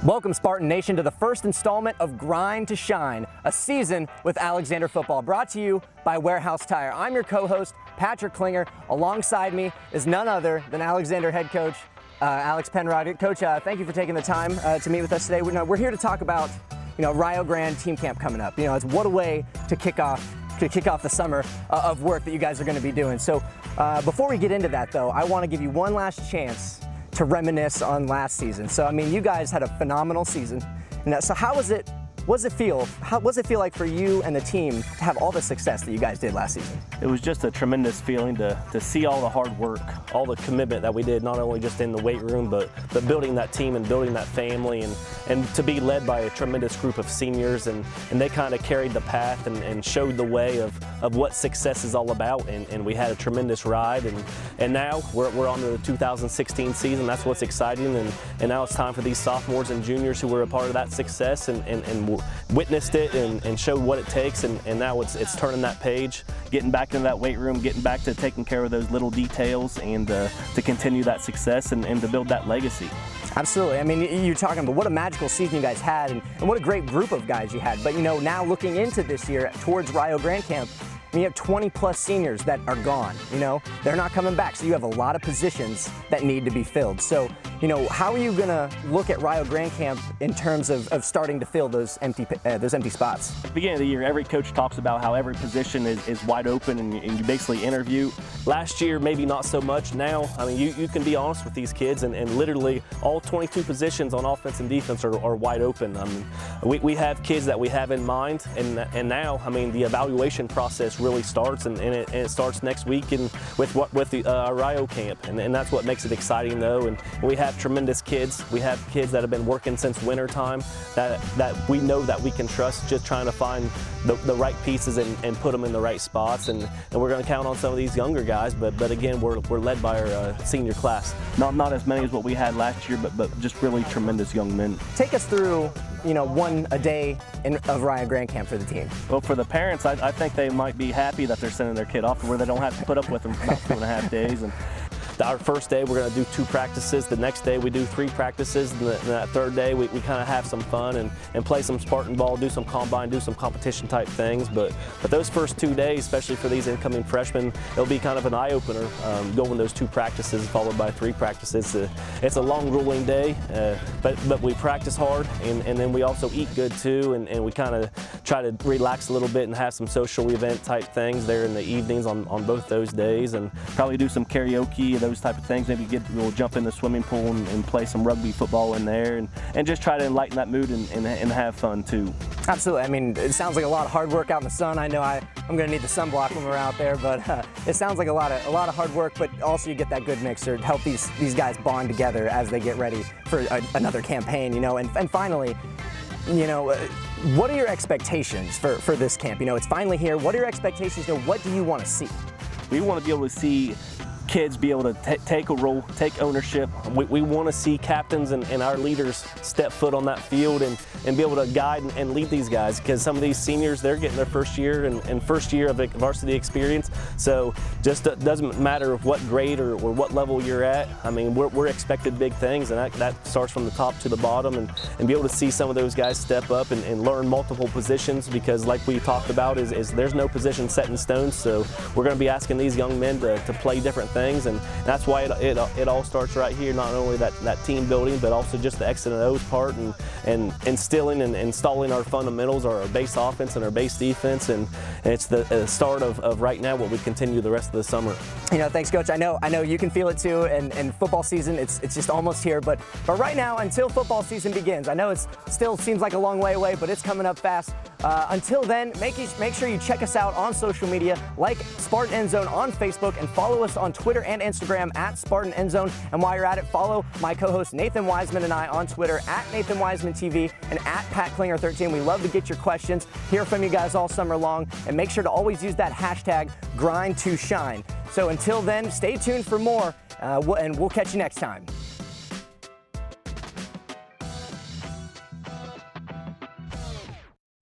Welcome, Spartan Nation, to the first installment of Grind to Shine, a season with Alexander football, brought to you by Warehouse Tire. I'm your co-host, Patrick Klinger. Alongside me is none other than Alexander head coach, Alex Penrod. Coach, thank you for taking the time to meet with us today. We're here to talk about, Rio Grande Team Camp coming up. It's what a way to kick off the summer of work that you guys are going to be doing. So before we get into that, though, I want to give you one last chance to reminisce on last season. So, you guys had a phenomenal season. So what does it feel like for you and the team to have all the success that you guys did last season? It was just a tremendous feeling to see all the hard work, all the commitment that we did, not only just in the weight room, but building that team and building that family, and to be led by a tremendous group of seniors, and they kind of carried the path and showed the way of what success is all about, and we had a tremendous ride, and now we're on to the 2016 season. That's what's exciting, and now it's time for these sophomores and juniors who were a part of that success and witnessed it and showed what it takes, and now it's turning that page, getting back into that weight room, getting back to taking care of those little details, and to continue that success and to build that legacy. Absolutely. You're talking about what a magical season you guys had, and what a great group of guys you had. But now looking into this year towards Rio Grande Camp, you have 20 plus seniors that are gone. They're not coming back, so you have a lot of positions that need to be filled. So how are you going to look at Rio Grande Camp in terms of starting to fill those empty spots? At the beginning of the year, every coach talks about how every position is wide open, and you basically interview. Last year, maybe not so much. Now, you can be honest with these kids, and literally all 22 positions on offense and defense are wide open. We have kids that we have in mind, and now, the evaluation process really starts, and it starts next week with the Rio camp, and that's what makes it exciting, though. And we have tremendous kids. We have kids that have been working since winter time that we know that we can trust, just trying to find the right pieces and put them in the right spots, and we're going to count on some of these younger guys, but again, we're led by our senior class. Not as many as what we had last year, but just really tremendous young men. Take us through one a day of Rio Grande Camp for the team. Well, for the parents, I think they might be happy that they're sending their kid off to where they don't have to put up with them for about 2.5 days. And our first day, we're going to do 2 practices. The next day, we do 3 practices. And that third day, we kind of have some fun and play some Spartan ball, do some combine, do some competition type things. But those first 2 days, especially for these incoming freshmen, it'll be kind of an eye-opener, going those 2 practices followed by 3 practices. It's a long, grueling day, but we practice hard, and then we also eat good too, and we kind of try to relax a little bit and have some social event type things there in the evenings on both those days, and probably do some karaoke, those type of things. Maybe we'll jump in the swimming pool and play some rugby football in there, and just try to enlighten that mood and have fun too. Absolutely. It sounds like a lot of hard work out in the sun. I know I'm going to need the sunblock when we're out there, but it sounds like a lot of hard work, but also you get that good mixer to help these guys bond together as they get ready for another campaign, and finally, what are your expectations for this camp? It's finally here. What are your expectations? What do you want to see? We want to be able to see kids be able to take a role, take ownership. We want to see captains and our leaders step foot on that field and be able to guide and lead these guys, because some of these seniors, they're getting their first year and first year of varsity experience. So just doesn't matter what grade or what level you're at. We're expected big things, and that starts from the top to the bottom, and be able to see some of those guys step up and learn multiple positions, because like we talked about is there's no position set in stone. So we're going to be asking these young men to play different things, and that's why it all starts right here. Not only that team building, but also just the X and O's part, and instilling and installing our fundamentals, our base offense and our base defense, and it's the start of right now what we continue the rest of the summer. Thanks, Coach. I know you can feel it too, and football season, it's just almost here, but right now, until football season begins, I know it still seems like a long way away, but it's coming up fast. Until then, make sure you check us out on social media, like Spartan End Zone on Facebook, and follow us on Twitter and Instagram at Spartan End Zone. And while you're at it, follow my co-host Nathan Wiseman and I on Twitter at Nathan Wiseman TV and at Pat Klinger 13. We love to get your questions, hear from you guys all summer long, and make sure to always use that hashtag Grind to Shine. So until then, stay tuned for more, and we'll catch you next time.